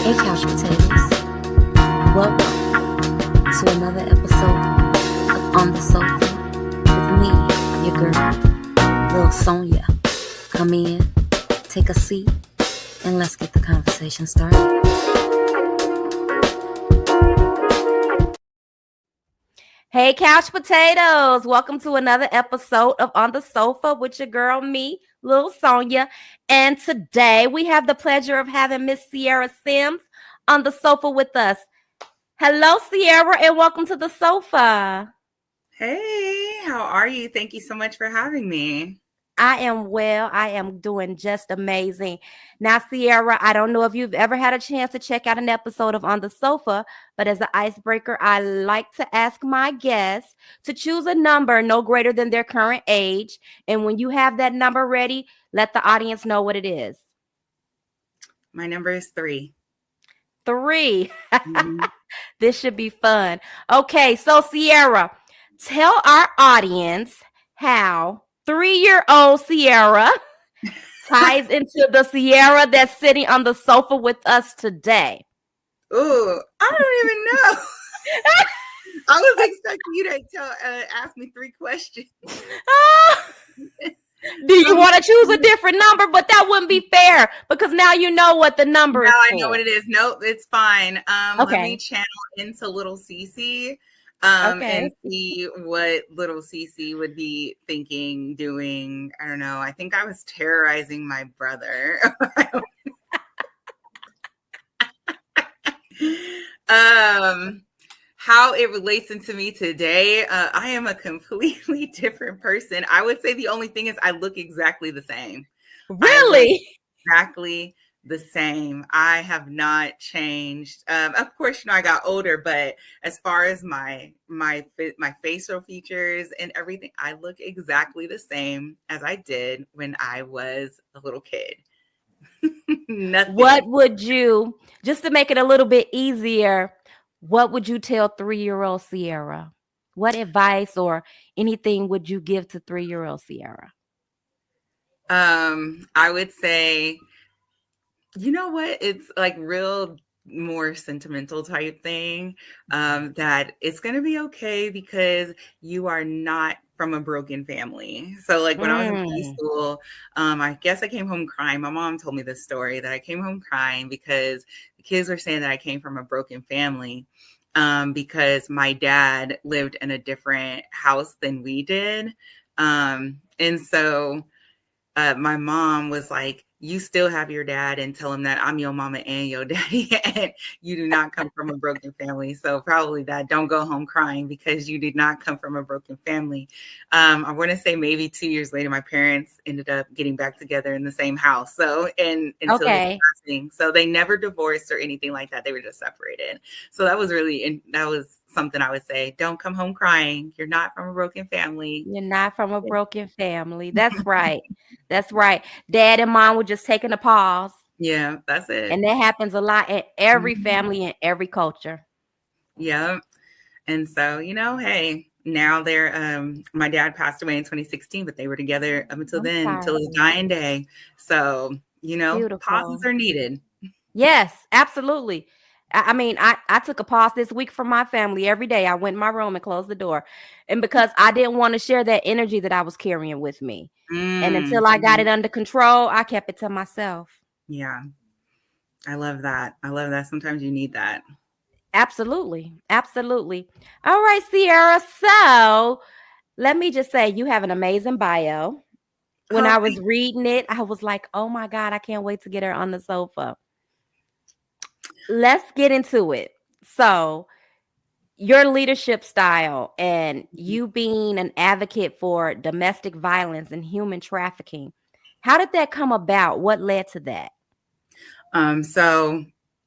Hey, couch potatoes. Welcome to another episode of On the Sofa with me, your girl, Lil Sonya. Come in, take a seat, and let's get the conversation started. Hey, couch potatoes. Welcome to another episode of On the Sofa with your girl, me, Lil Sonya. And today we have the pleasure of having Miss Cierra Sims on the sofa with us. Hello, Cierra, and welcome to the sofa. Hey, how are you? Thank you so much for having me. I am well. I am doing just amazing. Now, Cierra, I don't know if you've ever had a chance to check out an episode of On the Sofa, but as an icebreaker, I like to ask my guests to choose a number no greater than their current age. And when you have that number ready, let the audience know what it is. My number is 3. 3. This should be fun. Okay, so Cierra, tell our audience how 3-year-old Cierra ties into the Cierra that's sitting on the sofa with us today. Ooh, I don't even know. I was expecting you to ask me 3 questions. Do you want to choose a different number? But that wouldn't be fair because now you know what the number is. Now I know what it is. Nope, it's fine. Let me channel into little Cece and see what little Cece would be thinking, doing. I don't know. I think I was terrorizing my brother. How it relates into me today, I am a completely different person. I would say the only thing is I look exactly the same. Really? Exactly the same. I have not changed. Of course, I got older, but as far as my facial features and everything, I look exactly the same as I did when I was a little kid. Nothing. What would you, just to make it a little bit easier, what would you tell 3-year-old Cierra? What advice or anything would you give to 3-year-old Cierra? I would say, you know what? It's like real more sentimental type thing, that it's going to be okay because you are not from a broken family. So like when I was in preschool, I guess I came home crying. My mom told me this story that I came home crying because the kids were saying that I came from a broken family, because my dad lived in a different house than we did. And so my mom was like, you still have your dad and tell him that I'm your mama and your daddy and you do not come from a broken family. So probably that don't go home crying because you did not come from a broken family. I want to say maybe 2 years later, my parents ended up getting back together in the same house. So, and until they passing, so they never divorced or anything like that. They were just separated. So that was that was something I would say, don't come home crying. You're not from a broken family. You're not from a broken family. That's right. That's right. Dad and mom were just taking a pause. Yeah, that's it. And that happens a lot in every family and every culture. Yeah. And so, hey, now they're, my dad passed away in 2016, but they were together up until then, until his dying day. So, Beautiful. pauses are needed. Yes, absolutely. I mean, I took a pause this week from my family every day. I went in my room and closed the door. And because I didn't want to share that energy that I was carrying with me. And until I got it under control, I kept it to myself. Yeah. I love that. I love that. Sometimes you need that. Absolutely. Absolutely. All right, Cierra. So let me just say you have an amazing bio. When I was reading it, I was like, oh my God, I can't wait to get her on the sofa. Let's get into it. So your leadership style and you being an advocate for domestic violence and human trafficking, how did that come about? What led to that? So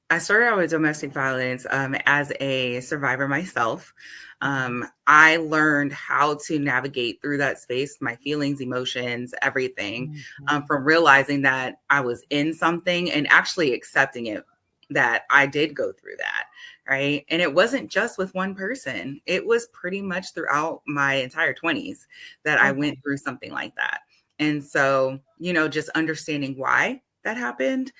I started out with domestic violence as a survivor myself. I learned how to navigate through that space, my feelings, emotions, everything, from realizing that I was in something and actually accepting it, that I did go through that. Right. And it wasn't just with one person. It was pretty much throughout my entire 20s that I went through something like that. And so, just understanding why that happened,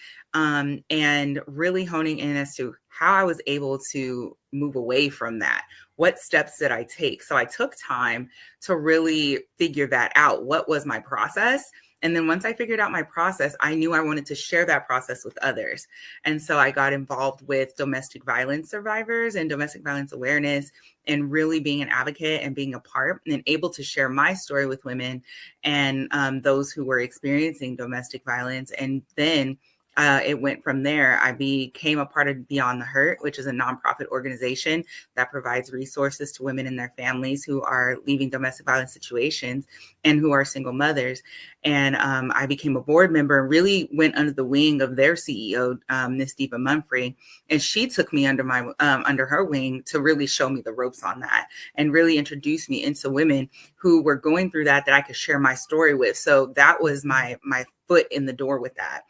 and really honing in as to how I was able to move away from that. What steps did I take? So I took time to really figure that out. What was my process? And then once I figured out my process, I knew I wanted to share that process with others. And so I got involved with domestic violence survivors and domestic violence awareness, and really being an advocate and being a part and able to share my story with women and those who were experiencing domestic violence. And then it went from there. I became a part of Beyond the Hurt, which is a nonprofit organization that provides resources to women and their families who are leaving domestic violence situations and who are single mothers. And I became a board member and really went under the wing of their CEO, Miss Deepa Mumphrey. And she took me under her wing to really show me the ropes on that and really introduce me into women who were going through that I could share my story with. So that was my foot in the door with that.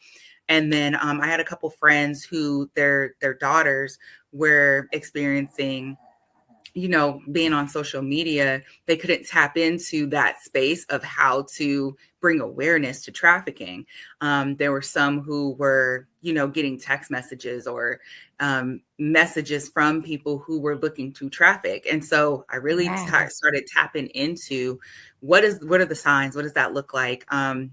And then I had a couple friends who their daughters were experiencing, being on social media. They couldn't tap into that space of how to bring awareness to trafficking. There were some who were, getting text messages or messages from people who were looking to traffic. And so I really started tapping into what are the signs? What does that look like?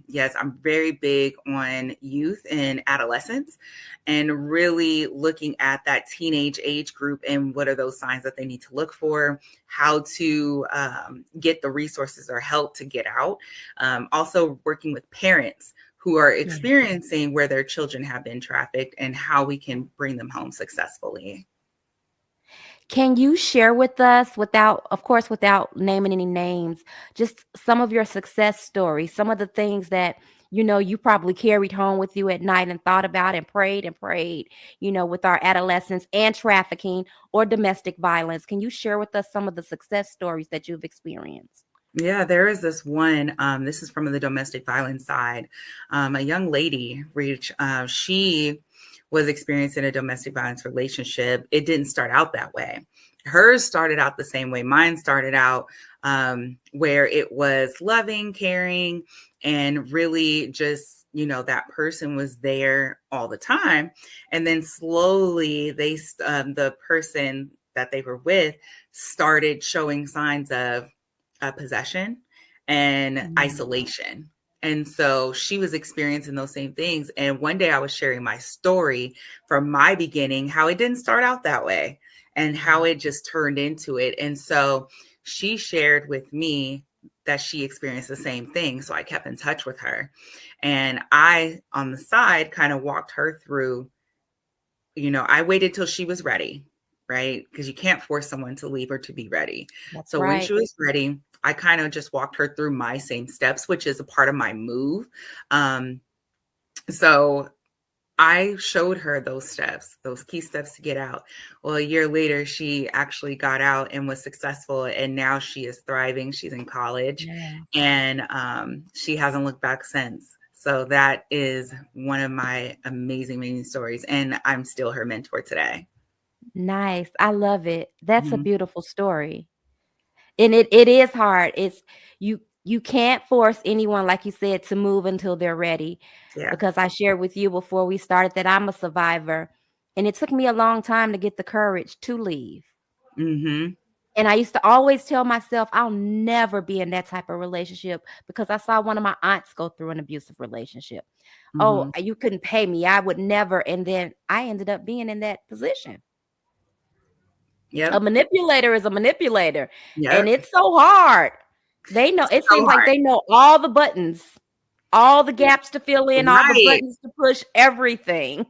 Yes, I'm very big on youth and adolescents and really looking at that teenage age group and what are those signs that they need to look for, how to get the resources or help to get out. Also working with parents who are experiencing where their children have been trafficked and how we can bring them home successfully. Can you share with us, without naming any names, just some of your success stories, some of the things that, you probably carried home with you at night and thought about and prayed, with our adolescents and trafficking or domestic violence? Can you share with us some of the success stories that you've experienced? Yeah, there is this one. This is from the domestic violence side. A young lady she was experiencing a domestic violence relationship. It didn't start out that way. Hers started out the same way. Mine started out where it was loving, caring, and really just, that person was there all the time. And then slowly the person that they were with started showing signs of possession and isolation. And so she was experiencing those same things. And one day I was sharing my story from my beginning, how it didn't start out that way and how it just turned into it. And so she shared with me that she experienced the same thing. So I kept in touch with her. And I, on the side, kind of walked her through, I waited till she was ready, right? Because you can't force someone to leave or to be ready. That's So right. When she was ready, I kind of just walked her through my same steps, which is a part of my move. So I showed her those steps, those key steps to get out. Well, a year later, she actually got out and was successful. And now she is thriving. She's in college and she hasn't looked back since. So that is one of my amazing stories. And I'm still her mentor today. Nice. I love it. That's a beautiful story. And it is hard. It's you can't force anyone, like you said, to move until they're ready. Yeah. Because I shared with you before we started that I'm a survivor. And it took me a long time to get the courage to leave. Mm-hmm. And I used to always tell myself I'll never be in that type of relationship because I saw one of my aunts go through an abusive relationship. Oh, you couldn't pay me. I would never. And then I ended up being in that position. Yep. A manipulator is a manipulator. Yep. And it's so hard. They know, it seems like they know all the buttons, all the gaps to fill in, all the buttons to push, everything.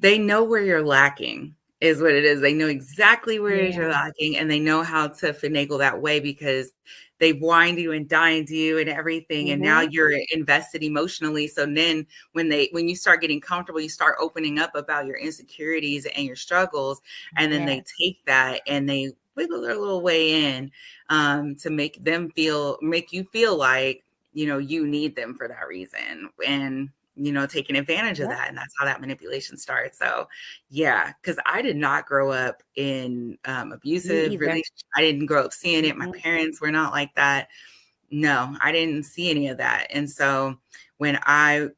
They know where you're lacking is what it is. They know exactly where it is you're lacking, and they know how to finagle that way because they've wined you and dined you and everything. And now you're invested emotionally. So then when you start getting comfortable, you start opening up about your insecurities and your struggles. And then they take that and they wiggle their little way in to make you feel like, you need them for that reason. And taking advantage of that. And that's how that manipulation starts. So yeah, because I did not grow up in abusive relationships. I didn't grow up seeing it. My parents were not like that. No, I didn't see any of that. And so when I,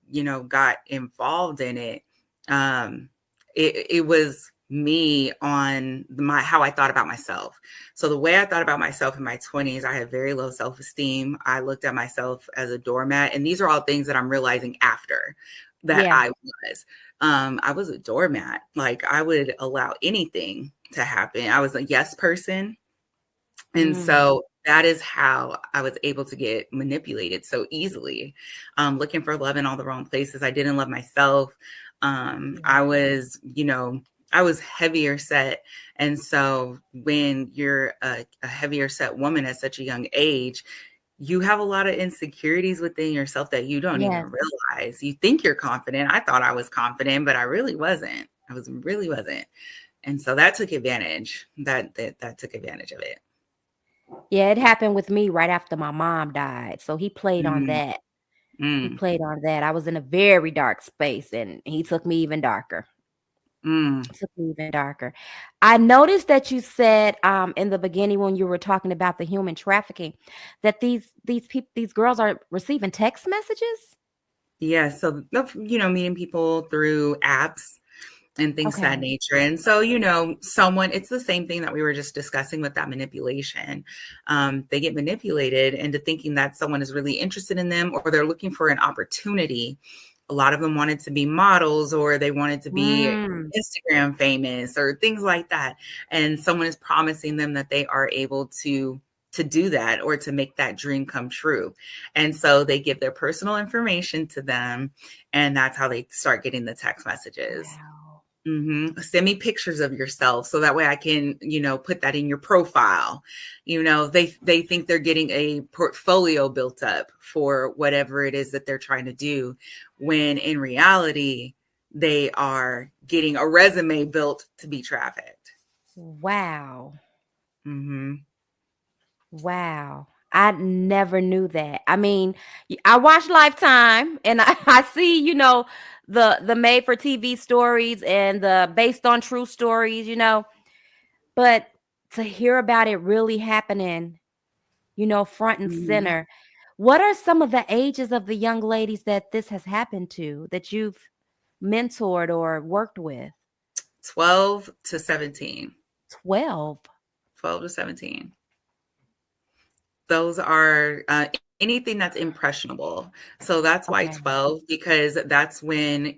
got involved in it, um, it was me on my how I thought about myself. So the way I thought about myself in my 20s, I had very low self-esteem. I looked at myself as a doormat, and these are all things that I'm realizing after that Yeah. I was a doormat. Like I would allow anything to happen. I was a yes person. And Mm. so that is how I was able to get manipulated so easily. Looking for love in all the wrong places. I didn't love myself. I Yeah. was, I was heavier set. And so when you're a heavier set woman at such a young age, you have a lot of insecurities within yourself that you don't even Yes. realize. You think you're confident. I thought I was confident, but I really wasn't. Really wasn't. And so that took advantage. That took advantage of it. Yeah, it happened with me right after my mom died. So he played on Mm, that. He mm, played on that. I was in a very dark space and he took me even darker. mm. Took me even darker. I noticed that you said in the beginning when you were talking about the human trafficking that these people these girls are receiving text messages. Yeah, so, meeting people through apps and things of that Okay. nature. And so, someone, it's the same thing that we were just discussing with that manipulation. They get manipulated into thinking that someone is really interested in them or they're looking for an opportunity. A lot of them wanted to be models or they wanted to be Mm, Instagram famous or things like that. And someone is promising them that they are able to do that or to make that dream come true. And so they give their personal information to them and that's how they start getting the text messages. wow. Send me pictures of yourself so that way I can, put that in your profile. They think they're getting a portfolio built up for whatever it is that they're trying to do, when in reality, they are getting a resume built to be trafficked. Wow. Mm-hmm. Wow. I never knew that. I mean, I watch Lifetime and I see, the made for TV stories and the based on true stories, but to hear about it really happening, front and Mm-hmm. center. What are some of the ages of the young ladies that this has happened to that you've mentored or worked with? 12 to 17. 12. 12 to 17. Those are anything that's impressionable. So that's why Okay. 12, because that's when,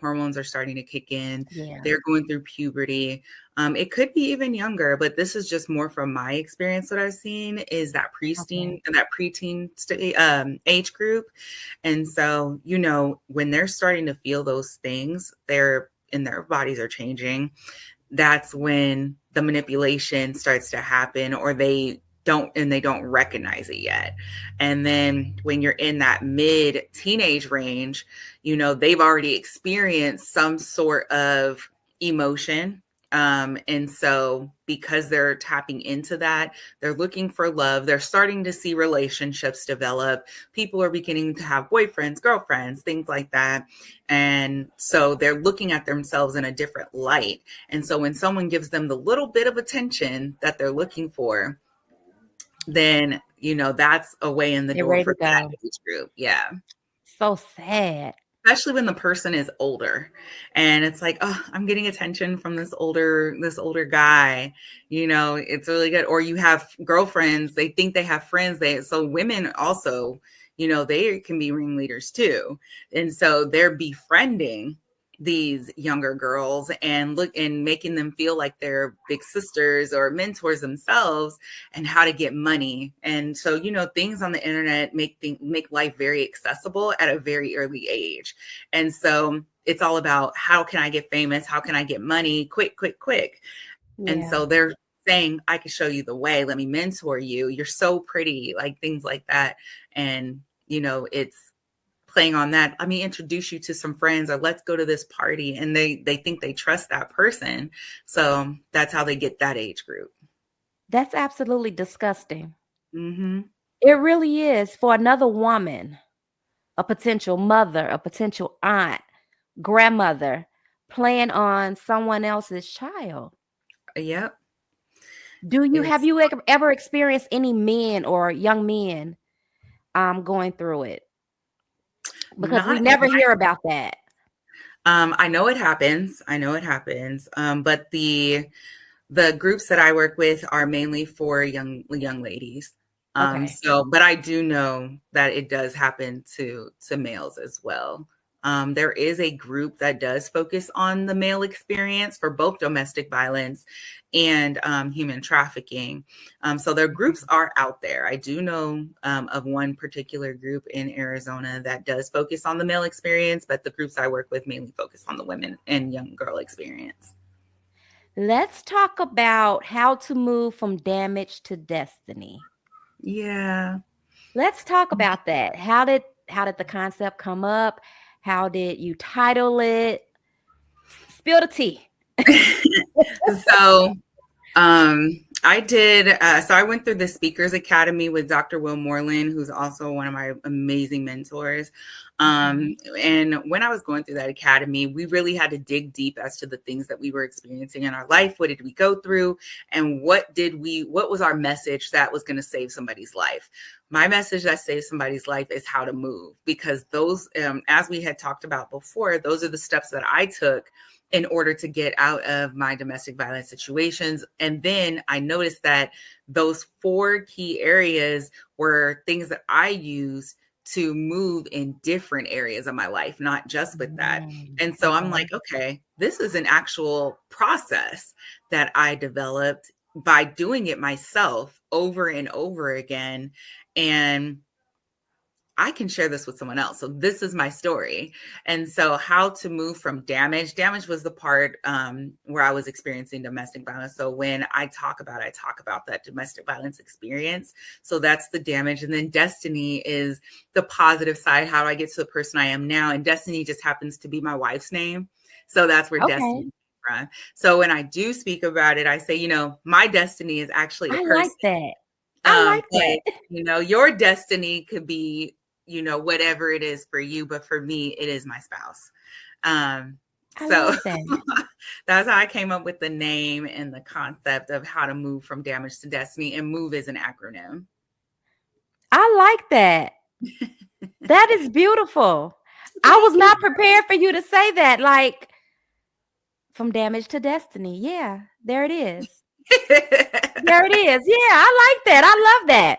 hormones are starting to kick in. Yeah. They're going through puberty. It could be even younger, but this is just more from my experience. What I've seen is that Okay. preteen age group. And so, when they're starting to feel those things, their bodies are changing. That's when the manipulation starts to happen, or they don't recognize it yet. And then when you're in that mid teenage range, they've already experienced some sort of emotion. And so because they're tapping into that, they're looking for love, they're starting to see relationships develop, people are beginning to have boyfriends, girlfriends, things like that. And so they're looking at themselves in a different light. And so when someone gives them the little bit of attention that they're looking for, then that's a way in the They're door ready to for that go. age group. Yeah. So sad. Especially when the person is older and it's like, oh, I'm getting attention from this older guy. It's really good. Or you have girlfriends, they think they have friends. So women also, they can be ringleaders too. And so they're befriending these younger girls and making them feel like they're big sisters or mentors themselves, and how to get money. And so, things on the internet make life very accessible at a very early age. And so it's all about, how can I get famous? How can I get money? Quick, quick, quick. And Yeah. so they're saying, I can show you the way. Let me mentor you. You're so pretty, like things like that. And, it's playing on that. Let me introduce you to some friends, or let's go to this party. And they think they trust that person. So that's how they get that age group. That's absolutely disgusting. Mm-hmm. It really is for another woman, a potential mother, a potential aunt, grandmother, playing on someone else's child. Yep. Do you have It's you ever experienced any men or young men going through it? Because we not in never hear about that. I know it happens. I know it happens. But the groups that I work with are mainly for young ladies. Okay. But I do know that it does happen to males as well. There is a group that does focus on the male experience for both domestic violence and human trafficking. So their groups are out there. I do know of one particular group in Arizona that does focus on the male experience, but the groups I work with mainly focus on the women and young girl experience. Let's talk about how to move from damage to destiny. Yeah. Let's talk about that. How did the concept come up? How did you title it? Spill the tea. So I did. So I went through the Speakers Academy with Dr. Will Moreland, who's also one of my amazing mentors. And when I was going through that academy, we really had to dig deep as to the things that we were experiencing in our life. What did we go through? And what was our message that was going to save somebody's life? My message that saves somebody's life is how to move, because those, as we had talked about before, those are the steps that I took in order to get out of my domestic violence situations. And then I noticed that those 4 key areas were things that I used to move in different areas of my life, not just with that. And so I'm Okay. like, okay, this is an actual process that I developed by doing it myself over and over again. And I can share this with someone else. So this is my story. And so how to move from damage. Damage was the part where I was experiencing domestic violence. So when I talk about that domestic violence experience. So that's the damage. And then destiny is the positive side. How do I get to the person I am now? And destiny just happens to be my wife's name. So that's where destiny Okay. came from. So when I do speak about it, I say, my destiny is actually a I like person. that. I like But that. your destiny could be, whatever it is for you, but for me, it is my spouse. I So love that. that's how I came up with the name and the concept of how to move from damage to destiny. And MOVE is an acronym. I like that. That is beautiful. I Thank was not prepared for you to say that. Like, from damage to destiny. Yeah, there it is. you. There it is. Yeah, I like that. I love that.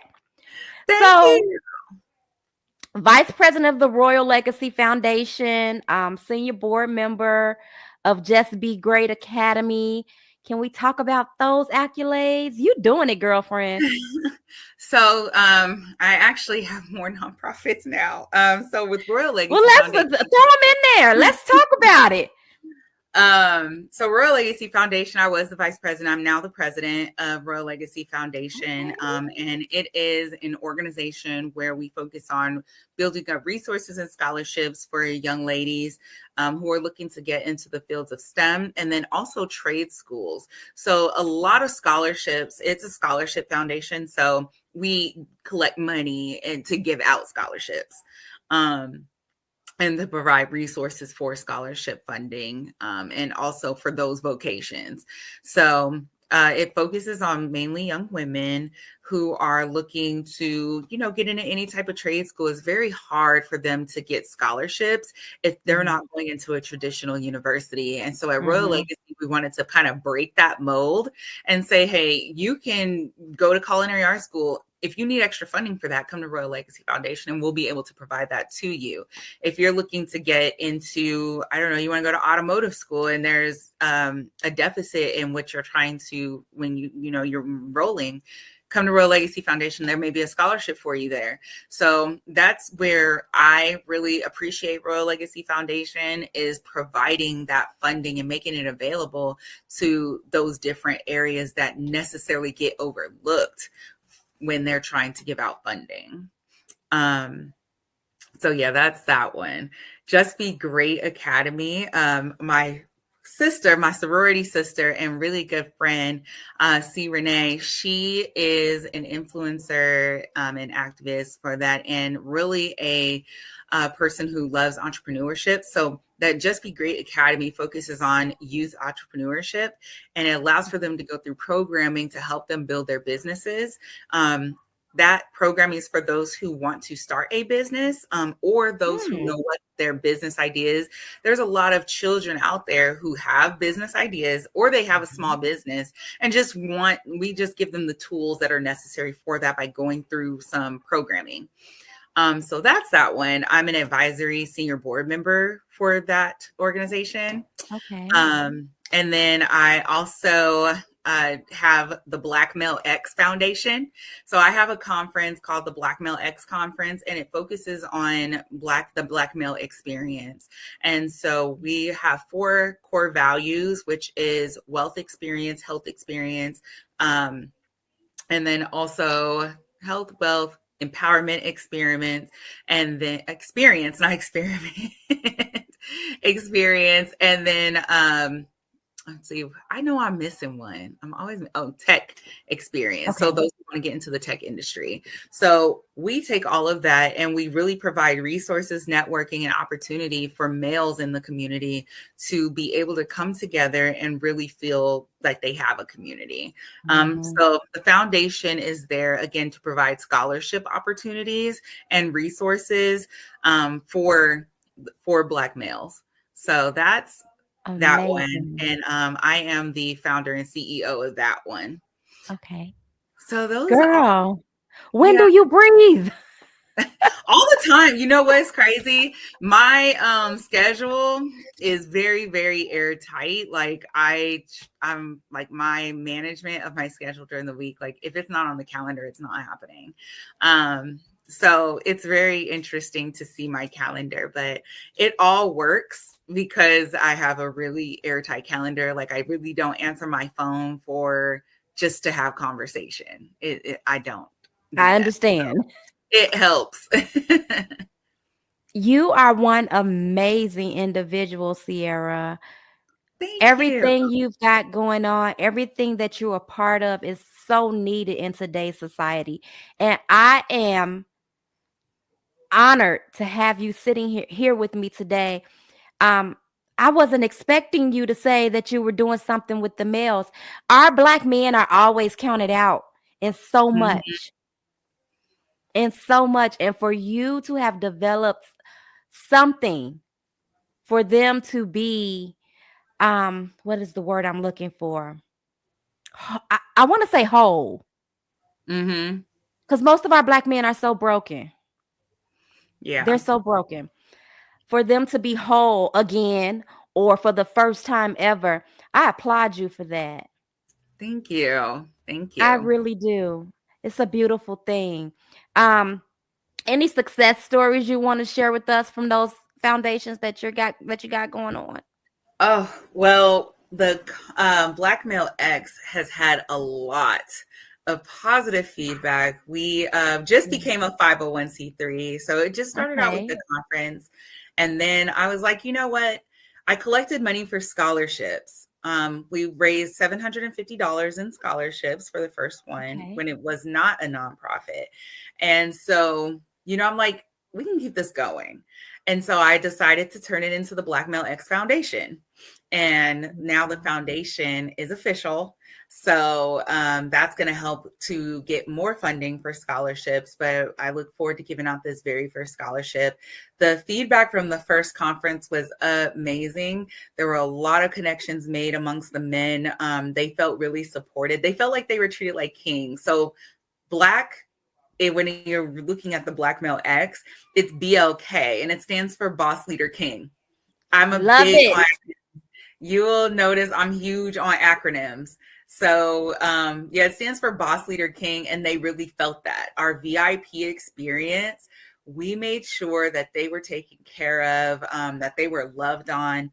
Thank So, you. Vice President of the Royal Legacy Foundation, senior board member of Just Be Great Academy. Can we talk about those accolades? You doing it, girlfriend. So I actually have more nonprofits now. So with Royal Well, Legacy let's throw Foundation. them in there. Let's talk about it. So Royal Legacy Foundation, I was the vice president. I'm now the president of Royal Legacy Foundation. And it is an organization where we focus on building up resources and scholarships for young ladies who are looking to get into the fields of STEM, and then also trade schools. So a lot of scholarships. It's a scholarship foundation. So we collect money and to give out scholarships. And to provide resources for scholarship funding and also for those vocations. So it focuses on mainly young women who are looking to, get into any type of trade school. It's very hard for them to get scholarships if they're not going into a traditional university. And so at Royal Legacy, we wanted to kind of break that mold and say, hey, you can go to culinary art school. If you need extra funding for that, come to Royal Legacy Foundation and we'll be able to provide that to you. If you're looking to get into, I don't know, you want to go to automotive school and there's a deficit in what you're trying to, when you're enrolling, come to Royal Legacy Foundation. There may be a scholarship for you there. So that's where I really appreciate Royal Legacy Foundation, is providing that funding and making it available to those different areas that necessarily get overlooked when they're trying to give out funding. So yeah, that's that one. Just Be Great Academy. My sorority sister and really good friend, C. Renee, she is an influencer and activist for that, and really a person who loves entrepreneurship. So that Just Be Great Academy focuses on youth entrepreneurship, and it allows for them to go through programming to help them build their businesses. that programming is for those who want to start a business, or those who know what their business idea is. There's a lot of children out there who have business ideas, or they have a small business and we just give them the tools that are necessary for that by going through some programming. So that's that one. I'm an advisory senior board member for that organization. Okay. And then I also have the Black Male X Foundation. So I have a conference called the Black Male X Conference, and it focuses on the Black male experience. And so we have 4 core values, which is wealth experience, health experience, and then also health, wealth, empowerment, experiments, and then experience, not experiment, experience, and then let's see, I know I'm missing one. I'm always, tech experience. Okay. So those who want to get into the tech industry. So we take all of that and we really provide resources, networking, and opportunity for males in the community to be able to come together and really feel like they have a community. So the foundation is there again to provide scholarship opportunities and resources for Black males. So that's that one. Amazing. And I am the founder and CEO of that one. Okay. So those are, Girl, when yeah, do you breathe? all the time. You know what's crazy? My schedule is very, very airtight. Like I'm like my management of my schedule during the week. Like if it's not on the calendar, it's not happening. So it's very interesting to see my calendar, but it all works because I have a really airtight calendar. Like I really don't answer my phone for just to have conversation. I don't do I that. understand. It helps. You are one amazing individual, Cierra. Thank you. Everything you've got going on, everything that you're a part of is so needed in today's society. And I am honored to have you sitting here with me today. Um, I wasn't expecting you to say that you were doing something with the males. Our Black men are always counted out in so Mhm. much, in so much. And for you to have developed something for them to be, what is the word I'm looking for? I want to say whole, Mhm. because most of our Black men are so broken. Yeah. They're so broken. For them to be whole again or for the first time ever, I applaud you for that. Thank you. Thank I you. really do. It's a beautiful thing. Um, any success stories you want to share with us from those foundations that you got going on? Oh, well, the Black Male X has had a lot of positive feedback. We just Mm. became a 501c3. So it just started out with Okay. the conference. And then I was like, you know what? I collected money for scholarships. We raised $750 in scholarships for the first one Okay. when it was not a nonprofit. And so, I'm like, we can keep this going. And so I decided to turn it into the Black Male X Foundation. And now the foundation is official. So that's going to help to get more funding for scholarships. But I look forward to giving out this very first scholarship. The feedback from the first conference was amazing. There were a lot of connections made amongst the men. They felt really supported. They felt like they were treated like kings. So when you're looking at the Black Male X, it's BLK and it stands for Boss Leader King. I'm a Love big it. on, you will notice I'm huge on acronyms. So yeah, it stands for Boss Leader King, and they really felt that. Our VIP experience, we made sure that they were taken care of, that they were loved on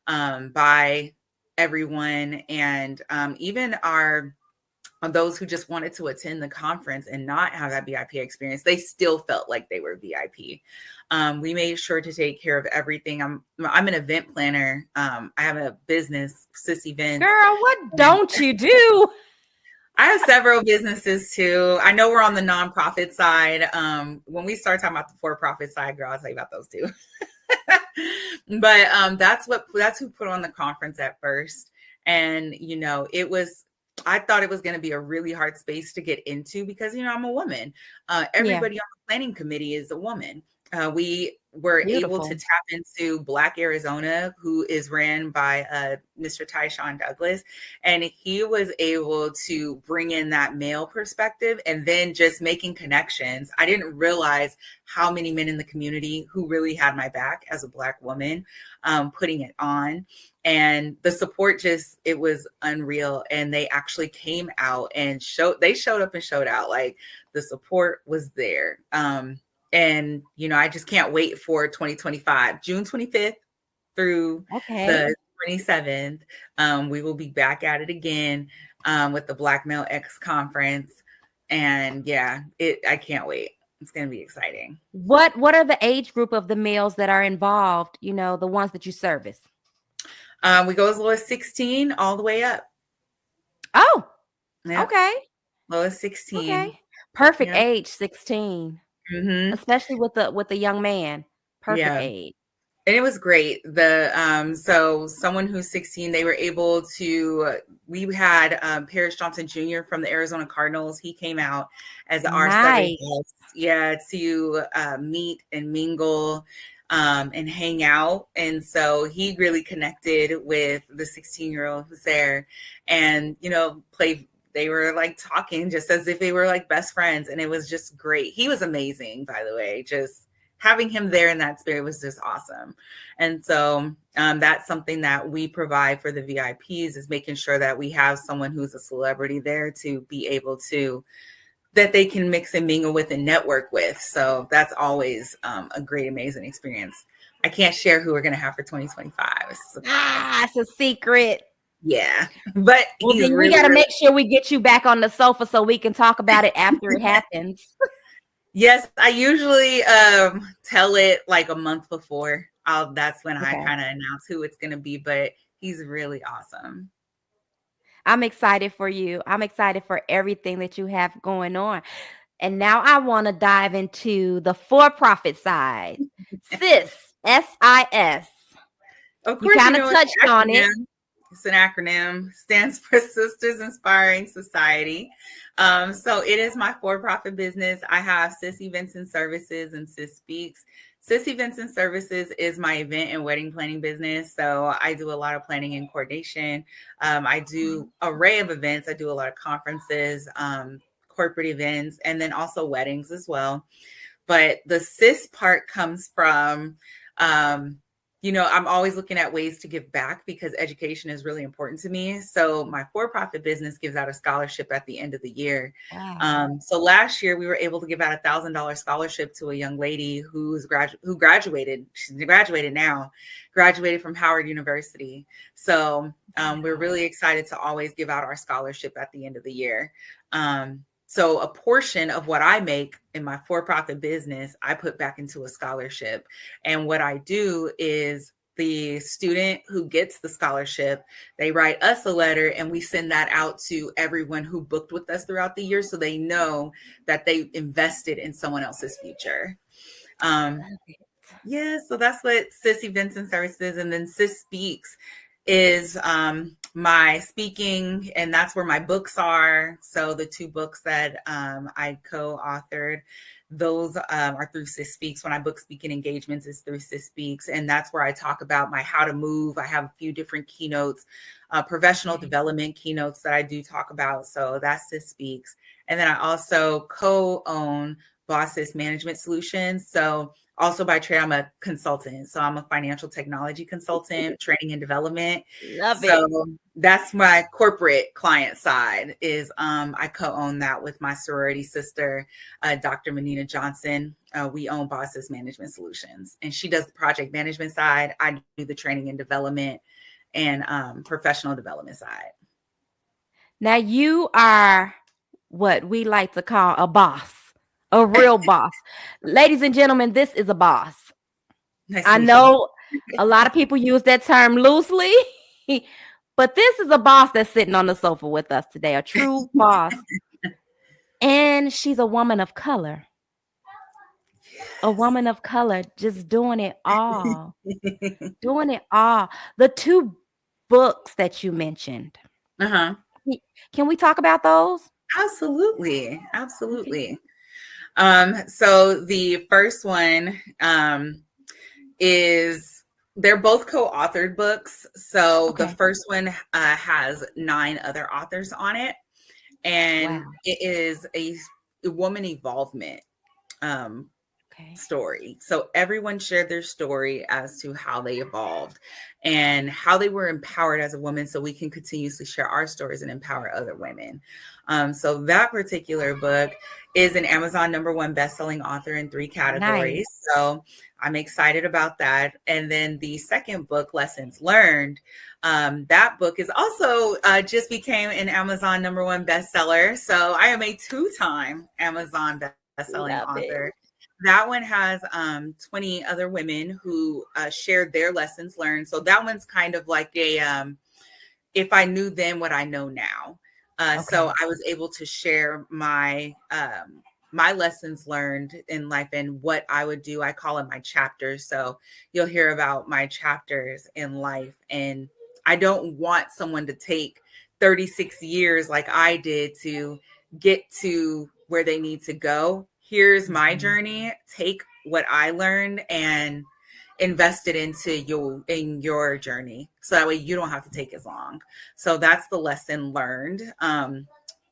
by everyone, and even those who just wanted to attend the conference and not have that VIP experience, they still felt like they were VIP. We made sure to take care of everything. I'm an event planner. I have a business, Sis Events. Girl, what don't you do? I have several businesses too. I know we're on the nonprofit side. When we start talking about the for-profit side, girl, I'll tell you about those too. But that's who put on the conference at first. And it was I thought it was going to be a really hard space to get into because, I'm a woman. Yeah. Everybody on the planning committee is a woman. We were able to Beautiful. tap into Black Arizona, who is ran by Mr. Tyshawn Douglas. And he was able to bring in that male perspective and then just making connections. I didn't realize how many men in the community who really had my back as a Black woman, putting it on. And the support it was unreal. And they actually came out and showed up and showed out. Like, the support was there. And, I just can't wait for 2025, June 25th through Okay. the 27th. We will be back at it again, with the Black Male X Conference. And yeah, I can't wait. It's going to be exciting. What are the age group of the males that are involved, the ones that you service? We go as low as 16 all the way up. Oh, Yep. okay. Low as 16. Okay. Perfect Yep. age, 16. Mm-hmm. Especially with the young man. Perfect Yeah. age. And it was great. So someone who's 16, they were able to. We had Paris Johnson Jr. from the Arizona Cardinals. He came out as our Southern Nice. guest, to meet and mingle, and hang out. And so he really connected with the 16-year-old who's there, and played. They were like talking just as if they were like best friends, and it was just great. He was amazing, by the way. Just having him there in that spirit was just awesome. And so that's something that we provide for the VIPs, is making sure that we have someone who's a celebrity there to be able to, that they can mix and mingle with and network with. So that's always a great, amazing experience. I can't share who we're going to have for 2025. It's a surprise. It's a secret. Yeah, but Well, he's then we really, got to really, make sure we get you back on the sofa so we can talk about it after it happens. yes, I usually tell it like a month before. That's when I kind of announce who it's going to be, but he's really awesome. I'm excited for you. I'm excited for everything that you have going on. And now I want to dive into the for-profit side. SIS, S-I-S. Of You course, kind of touched on it. It's an acronym, stands for Sisters Inspiring Society. So it is my for-profit business. I have SIS Events and Services and SIS Speaks. SIS Events and Services is my event and wedding planning business. So I do a lot of planning and coordination. I do an array of events. I do a lot of conferences, corporate events, and then also weddings as well. But the SIS part comes from, I'm always looking at ways to give back because education is really important to me. So my for-profit business gives out a scholarship at the end of the year. Wow. So last year we were able to give out $1,000 scholarship to a young lady who graduated. She's graduated now, graduated from Howard University. So we're really excited to always give out our scholarship at the end of the year. So a portion of what I make in my for-profit business, I put back into a scholarship. And what I do is the student who gets the scholarship, they write us a letter and we send that out to everyone who booked with us throughout the year so they know that they invested in someone else's future. Yeah, so that's what SIS Events and Services, and then SIS Speaks is my speaking, and that's where my books are. So the 2 books that I co-authored, those are through SIS Speaks. When I book speaking engagements, is through SIS Speaks, and that's where I talk about my how to move. I have a few different keynotes, professional development keynotes that I do talk about. So that's SIS Speaks. And then I also co-own Bosses Management Solutions. So also by trade, I'm a consultant. So I'm a financial technology consultant, training and development. Love it. So that's my corporate client side is I co-own that with my sorority sister, Dr. Manina Johnson. We own Bosses Management Solutions, and she does the project management side. I do the training and development and professional development side. Now you are what we like to call a boss, a real boss. Ladies and gentlemen, this is a boss. Nice I know a lot of people use that term loosely, but this is a boss that's sitting on the sofa with us today, a true boss. And she's a woman of color. A woman of color, just doing it all. Doing it all. The 2 books that you mentioned. Uh-huh. Can we talk about those? Absolutely. Okay. Absolutely. So the first one is they're both co-authored books. So the Okay. first one has 9 other authors on it, and Wow. it is a woman involvement um, Okay. story. So everyone shared their story as to how they evolved and how they were empowered as a woman so we can continuously share our stories and empower other women. So that particular book is an Amazon #1 best-selling author in 3 Nice. categories. So I'm excited about that. And then the second book, Lessons Learned, that book is also just became an Amazon #1 bestseller. So I am a 2-time Amazon best-selling Love it. author. That one has 20 other women who shared their lessons learned. So that one's kind of like a if I knew then what I know now. So Okay. I was able to share my lessons learned in life and what I would do. I call it my chapters. So you'll hear about my chapters in life. And I don't want someone to take 36 years like I did to get to where they need to go. Here's my Mhm. journey. Take what I learned and invest it into your journey. So that way you don't have to take as long. So that's the lesson learned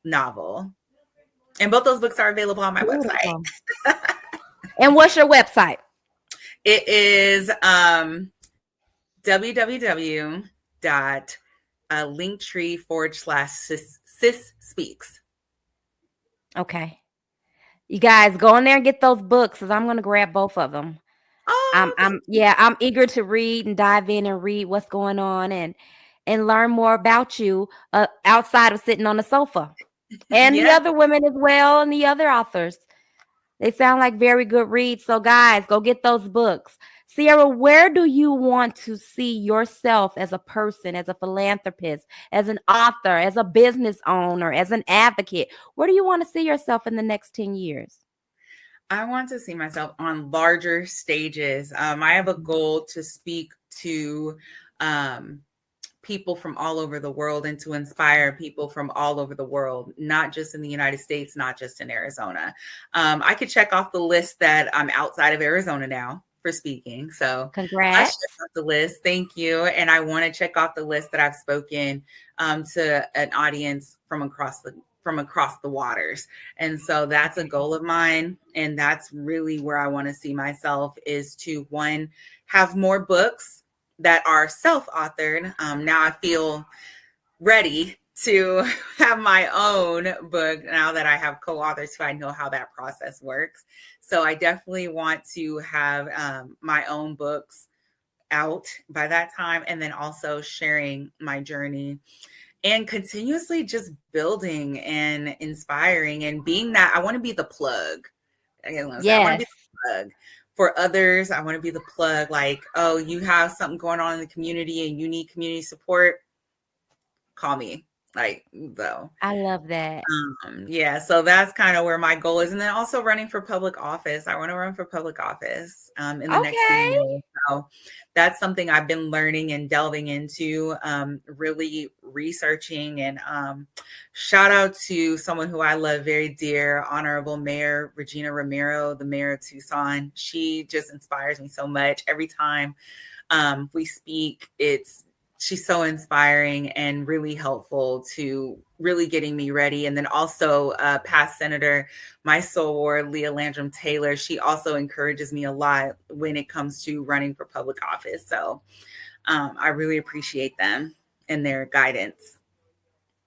novel. And both those books are available on my website. Beautiful. And what's your website? It is www.linktree/sis speaks. Okay. You guys go in there and get those books because I'm gonna grab both of them. Oh, thank you. I'm eager to read and dive in and read what's going on and learn more about you outside of sitting on the sofa. And the Yeah. other women as well, and the other authors. They sound like very good reads. So, guys, go get those books. Cierra, where do you want to see yourself as a person, as a philanthropist, as an author, as a business owner, as an advocate? Where do you want to see yourself in the next 10 years? I want to see myself on larger stages. I have a goal to speak to um, people from all over the world and to inspire people from all over the world, not just in the United States, not just in Arizona. I could check off the list that I'm outside of Arizona now for speaking. So let's check Congrats. off the list. Thank you. And I want to check off the list that I've spoken to an audience from across the waters. And so that's a Okay. goal of mine. And that's really where I want to see myself is to one, have more books that are self-authored. Now I feel ready to have my own book now that I have co-authors who I know how that process works. So I definitely want to have my own books out by that time, and then also sharing my journey and continuously just building and inspiring and being that I want to be the plug. Again, I want to be Yes. the plug for others. I want to be the plug. Like, oh, you have something going on in the community and you need community support. Call me. Like, though. I love that. Yeah, so that's kind of where my goal is. And then also running for public office. I want to run for public office in the next few Okay. years. So that's something I've been learning and delving into, really researching. And shout out to someone who I love very dear, Honorable Mayor Regina Romero, the mayor of Tucson. She just inspires me so much. Every time we speak, she's so inspiring and really helpful to really getting me ready. And then also past Senator, my soror, Leah Landrum Taylor, she also encourages me a lot when it comes to running for public office. So I really appreciate them and their guidance.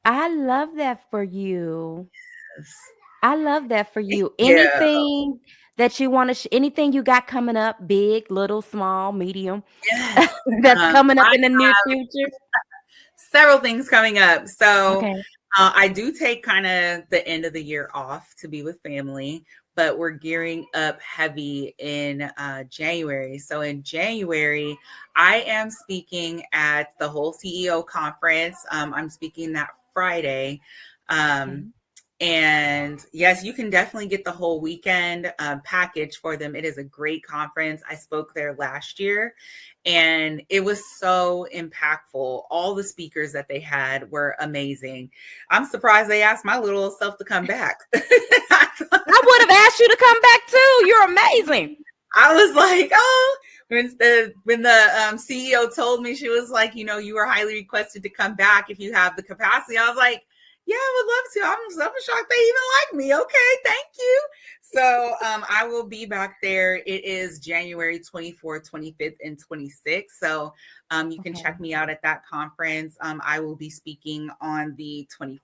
I love that for you. Yes. I love that for Thank you. you. Anything that you want to, anything you got coming up, big, little, small, medium, Yes. that's coming up I in the near future? several things coming up. So Okay. I do take kind of the end of the year off to be with family, but we're gearing up heavy in January. So in January, I am speaking at the whole CEO conference. I'm speaking that Friday. Okay. Um, And yes, you can definitely get the whole weekend package for them. It is a great conference. I spoke there last year and it was so impactful. All the speakers that they had were amazing. I'm surprised they asked my little self to come back. I would have asked you to come back too. You're amazing. I was like, oh, when the CEO told me, she was like, you were highly requested to come back if you have the capacity. I was like, yeah, I would love to. I'm shocked they even like me. Okay, thank you. So I will be back there. It is January 24th, 25th, and 26th. So you can check me out at that conference. I will be speaking on the 24th.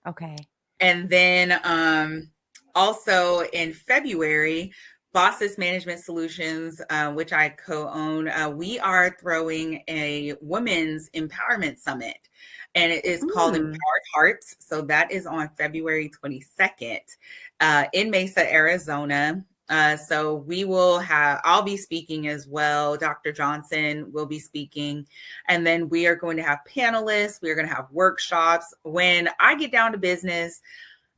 Okay. And then also in February, Bosses Management Solutions, which I co-own, we are throwing a women's empowerment summit, and it is called Empowered Hearts. So that is on February 22nd in Mesa, Arizona. So I'll be speaking as well. Dr. Johnson will be speaking. And then we are going to have panelists. We are going to have workshops. When I get down to business,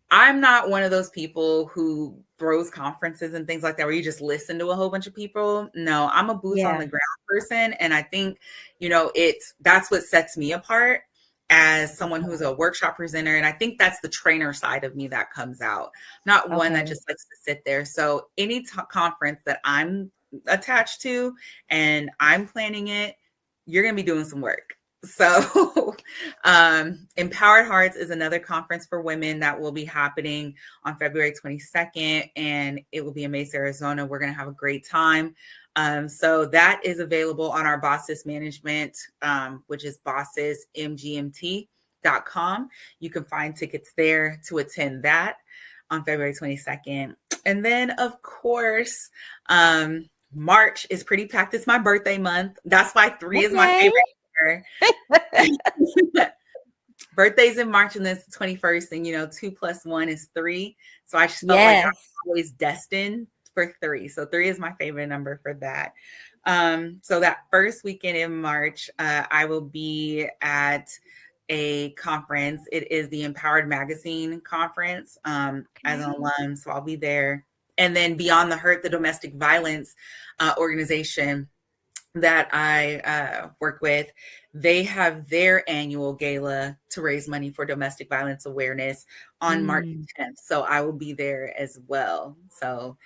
I'm not one of those people who throws conferences and things like that where you just listen to a whole bunch of people. No, I'm a boots on the ground person. And I think, that's what sets me apart as someone who's a workshop presenter. And I think that's the trainer side of me that comes out, not one that just likes to sit there. So any conference that I'm attached to and I'm planning it, you're going to be doing some work. So Empowered Hearts is another conference for women that will be happening on February 22nd, and it will be in Mesa, Arizona. We're going to have a great time. So that is available on our Bosses Management, which is bossesmgmt.com. You can find tickets there to attend that on February 22nd. And then, of course, March is pretty packed. It's my birthday month. That's why 3 is my favorite. Birthday's in March and this 21st, and 2 + 1 is 3. So I just felt like I was always destined for 3. So 3 is my favorite number for that. So that first weekend in March, I will be at a conference. It is the Empowered Magazine conference as an alum. So I'll be there. And then Beyond the Hurt, the domestic violence organization that I work with, they have their annual gala to raise money for domestic violence awareness on March 10th. So I will be there as well. So,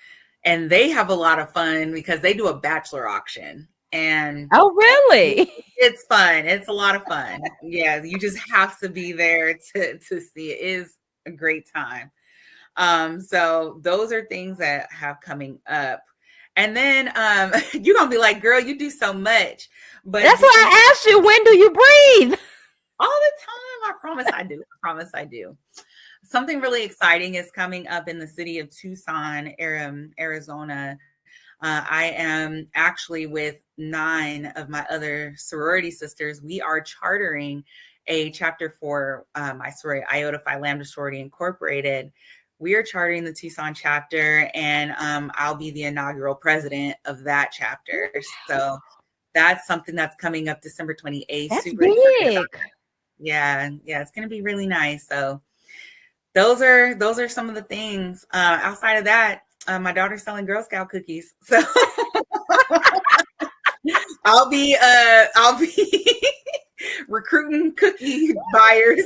and they have a lot of fun because they do a bachelor auction. And oh, really? It's fun. It's a lot of fun. Yeah, you just have to be there to see it. It is a great time. So those are things that have coming up. And then you're going to be like, girl, you do so much. But that's why I asked you, when do you breathe? All the time. I promise I do. I promise I do. Something really exciting is coming up in the city of Tucson, Arizona. I am actually with 9 of my other sorority sisters. We are chartering a chapter for my sorority, Iota Phi Lambda Sorority Incorporated. We are chartering the Tucson chapter, and I'll be the inaugural president of that chapter. So that's something that's coming up December 28th. That's super big. excited about that. Yeah, it's going to be really nice. So those are some of the things. Outside of that, my daughter's selling Girl Scout cookies. So I'll be recruiting cookie buyers.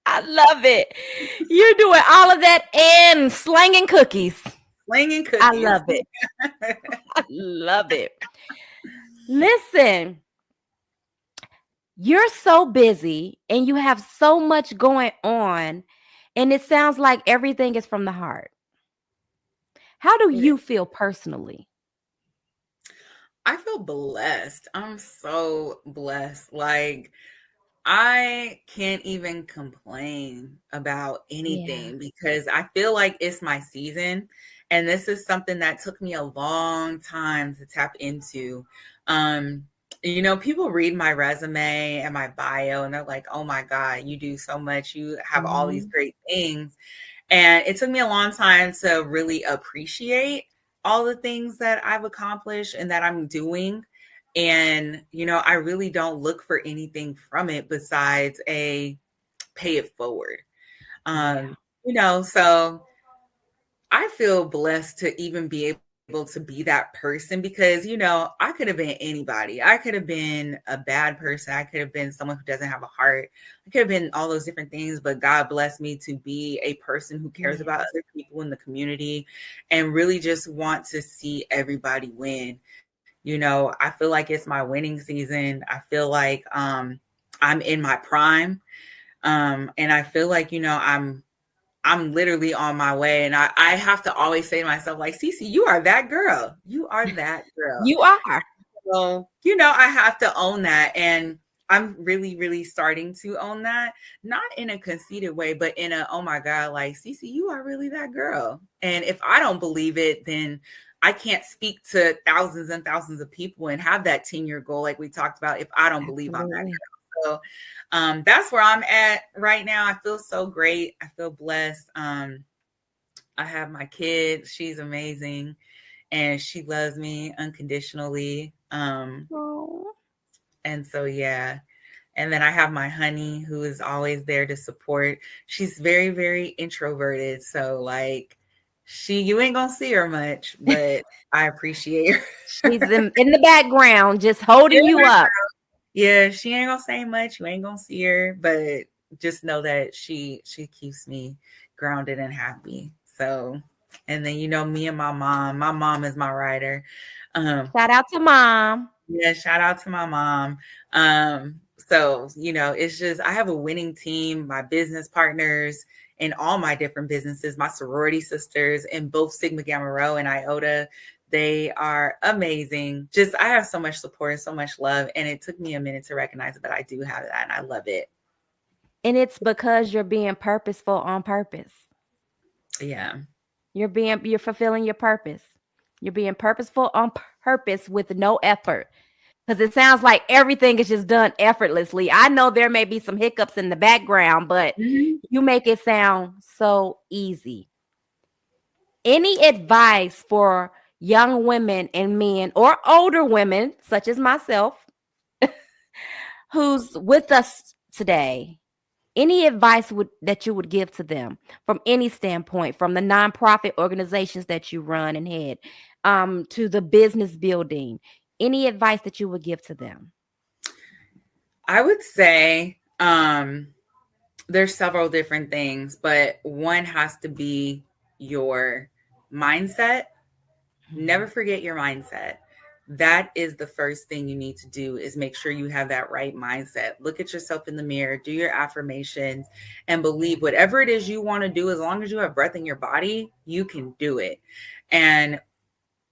I love it. You're doing all of that and slanging cookies. Slanging cookies. I love it. I love it. Listen, you're so busy and you have so much going on, and it sounds like everything is from the heart. How do you feel personally? I feel blessed. I'm so blessed. Like, I can't even complain about anything because I feel like it's my season. And this is something that took me a long time to tap into. People read my resume and my bio and they're like, oh my God, you do so much. You have all these great things. And it took me a long time to really appreciate all the things that I've accomplished and that I'm doing. And, I really don't look for anything from it besides a pay it forward. Yeah. So I feel blessed to even be able to be that person because, I could have been anybody. I could have been a bad person. I could have been someone who doesn't have a heart. I could have been all those different things, but God blessed me to be a person who cares about Yes. other people in the community and really just want to see everybody win. I feel like it's my winning season. I feel like I'm in my prime. And I feel like, I'm literally on my way. And I have to always say to myself, like, Cece, you are that girl. You are that girl. You are. So, I have to own that. And I'm really, really starting to own that, not in a conceited way, but in a, oh my God, like, Cece, you are really that girl. And if I don't believe it, then I can't speak to thousands and thousands of people and have that 10-year goal like we talked about if I don't believe I'm that Absolutely. girl. So that's where I'm at right now. I feel so great. I feel blessed. I have my kid. She's amazing and she loves me unconditionally. Oh. And so, yeah. And then I have my honey who is always there to support. She's very, very introverted. So, like, you ain't gonna see her much, but I appreciate She's her. in the background, just holding you up. Yeah, she ain't gonna say much. You ain't gonna see her, but just know that she keeps me grounded and happy. So, and then me and my mom. My mom is my writer. Shout out to mom. Yeah, shout out to my mom. So it's just I have a winning team, my business partners in all my different businesses, my sorority sisters in both Sigma Gamma Rho and Iota. They are amazing. Just I have so much support and so much love. And it took me a minute to recognize that I do have that and I love it. And it's because you're being purposeful on purpose. Yeah. You're fulfilling your purpose. You're being purposeful on purpose with no effort. Because it sounds like everything is just done effortlessly. I know there may be some hiccups in the background, but Mhm. you make it sound so easy. Any advice for young women and men or older women, such as myself, who's with us today? Any advice that you would give to them from any standpoint, from the nonprofit organizations that you run and head, to the business building, any advice that you would give to them? I would say there's several different things, but one has to be your mindset. Never forget your mindset. That is the first thing you need to do is make sure you have that right mindset. Look at yourself in the mirror, do your affirmations and believe whatever it is you want to do as long as you have breath in your body, you can do it. And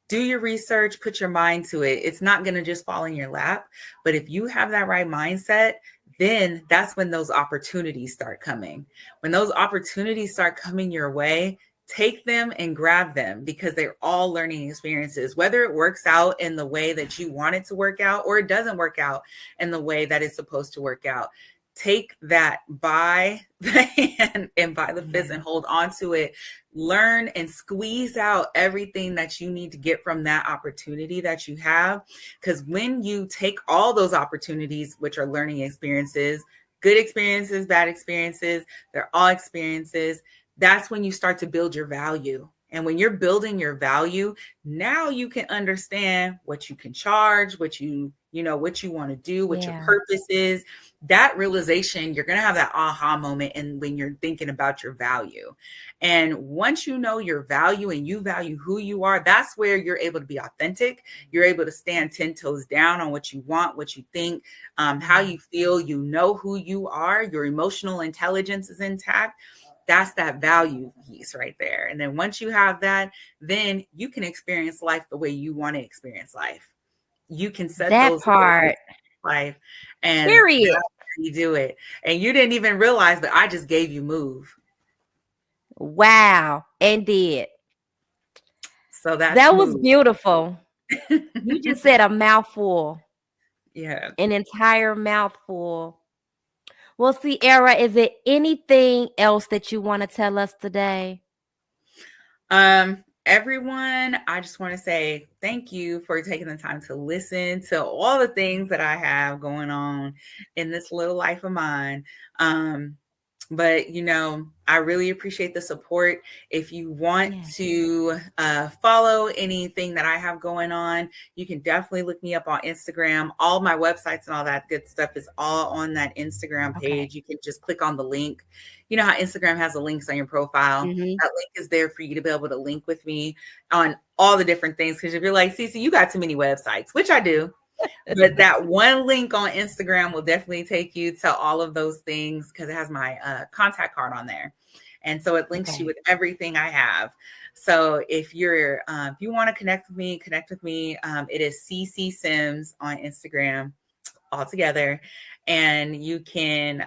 do your research, put your mind to it. It's not going to just fall in your lap, but if you have that right mindset, then that's when those opportunities start coming. When those opportunities start coming your way, take them and grab them because they're all learning experiences, whether it works out in the way that you want it to work out or it doesn't work out in the way that it's supposed to work out. Take that by the hand and by the fist and hold on to it. Learn and squeeze out everything that you need to get from that opportunity that you have. Because when you take all those opportunities, which are learning experiences, good experiences, bad experiences, they're all experiences, that's when you start to build your value. And when you're building your value, now you can understand what you can charge, what what you want to do, what your Yeah. purpose is. That realization, you're going to have that aha moment. And when you're thinking about your value, and once you know your value and you value who you are, that's where you're able to be authentic. You're able to stand 10 toes down on what you want, what you think, how you feel. You know who you are. Your emotional intelligence is intact. That's that value piece right there. And then once you have that, then you can experience life the way you want to experience life. You can set That those goals part. in life, and that's Period. how you do it. And you didn't even realize that I just gave you move. Wow. And did. So that's That was move. beautiful. You just said a mouthful, Yeah. an entire mouthful. Well, Sierra, is it anything else that you want to tell us today? Everyone, I just want to say thank you for taking the time to listen to all the things that I have going on in this little life of mine. Um, But, I really appreciate the support. If you want Yeah. to follow anything that I have going on, you can definitely look me up on Instagram. All my websites and all that good stuff is all on that Instagram Okay. page. You can just click on the link. You know how Instagram has the links on your profile? Mm-hmm. That link is there for you to be able to link with me on all the different things. Because if you're like, Cece, you got too many websites, which I do. But that one link on Instagram will definitely take you to all of those things because it has my contact card on there. And so it links you Okay. with everything I have. So if you want to connect with me. It is CC Sims on Instagram all together. And you can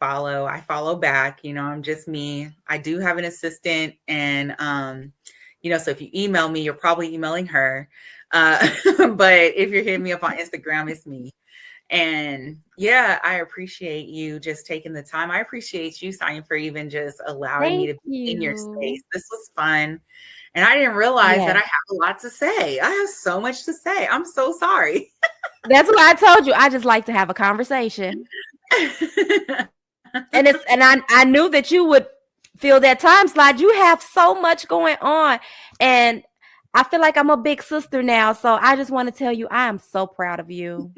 follow. I follow back. I'm just me. I do have an assistant. And, so if you email me, you're probably emailing her. Uh, but if you're hitting me up on Instagram, it's me. And yeah, I appreciate you just taking the time. I appreciate you, Sonya, for even just allowing me Thank to be in your you. space. This was fun. And I didn't realize that Yes. I have a lot to say. I have so much to say. I'm so sorry. That's why I told you I just like to have a conversation. And I knew that you would feel that time slide. You have so much going on. And I feel like I'm a big sister now. So I just want to tell you I am so proud of you.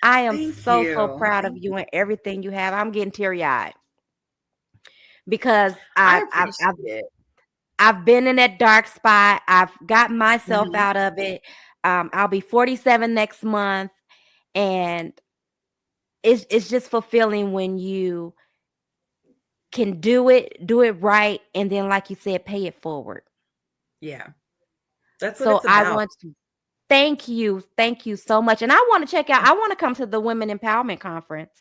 I am Thank so, so you. proud of you and everything you have. I'm getting teary-eyed because I I I've, appreciate I've it. I've been in that dark spot. I've gotten myself Mhm. out of it. I'll be 47 next month, and it's just fulfilling when you can do it right, and then, like you said, pay it forward. Yeah, that's what So it's I about. want to thank you so much, and I want to check out. I want to come to the Women Empowerment Conference.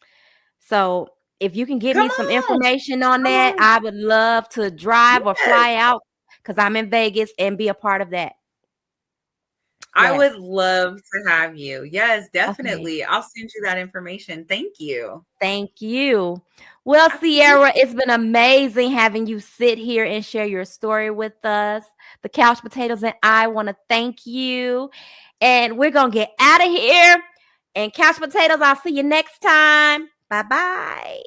So if you can get Come me some on, information on come that, on. I would love to drive or Yes. fly out because I'm in Vegas and be a part of that. I Yes. would love to have you. Yes, Okay. definitely. I'll send you that information. Thank you. Thank you. Well, Sierra, Absolutely. it's been amazing having you sit here and share your story with us. The Couch Potatoes and I want to thank you. And we're going to get out of here. And Couch Potatoes, I'll see you next time. Bye bye.